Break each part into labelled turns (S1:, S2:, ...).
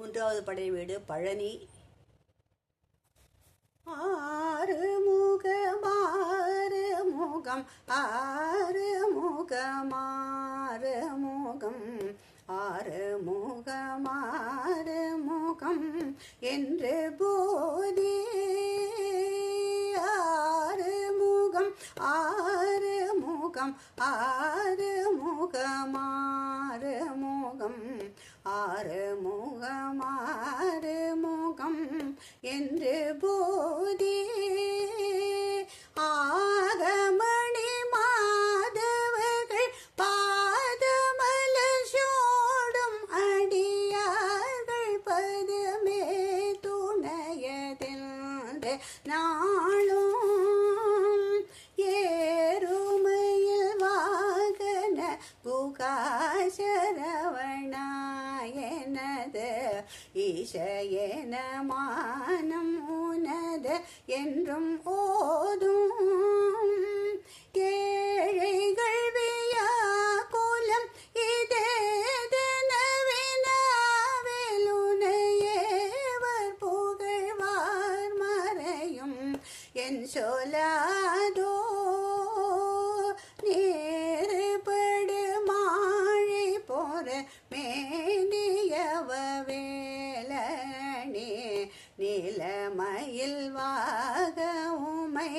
S1: மூன்றாவது படை வீடு பழனி. ஆறுமுகம் ஆறுமுகம் ஆறுமுகம் என்று போதே ஆறுமுகம் ஆறுமுகம் ஆறுமுகம் ஆறுமுகம் ஆறுமுகம் என்று போதே ஆகமணி மாதவர்கள் பாதமலர் சோடும் அடியார்கள் பதமே துணையதென்று நாளும் ஏறுமையில் வாகன குகாசரவணாயனது ஈசயன மானம் உனது என்றும் ஓதும் ஏழைகள் வியாகுலம் இதேதனவினாவெலுனையேவர் புகழ்வார் மறையும் என் சொல்லாதோ நேருபடு மாழை போற மேனியவ வேலனே நீலமயில் வாக உமை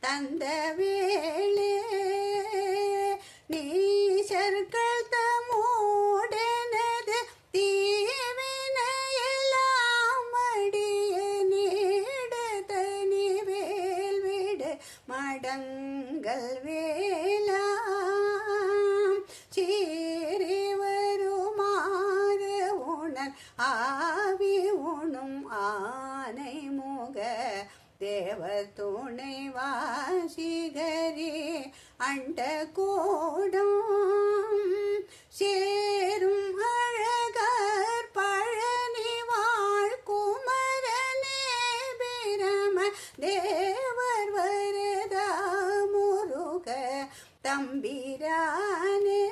S1: தந்த வேளே நீசர்கள் தமோடனது தீவினையெல்லாம் அடிய நீட தனி வேல் விடு மடங்கள் வேலாம் சீறி வருமாறு உணர் ஆவி உணும் ஆனை முக தேவ துணை வாசிகரே அண்ட கோடம் சேரும் அழகர் பழனி வாழ் குமரனே பிரம தேவர் வரதா முருக தம்பிரானே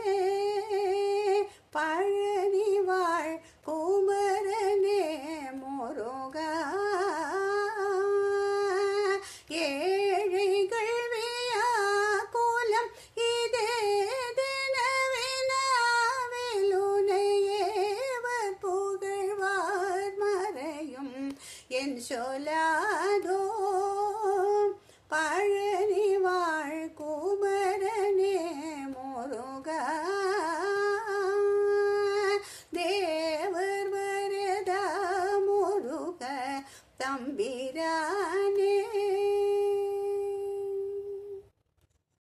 S1: பழனி வாழ் குமரனே முருகா ஏழைகள் வியாகுலம் இதேதனவினாவெலுனையேவர் புகழ்வார் மறையும் என் சொல்லாதோ பழனி வாழ் குமரனே முருகா தேவர் வரதா முருக தம்பிரானே.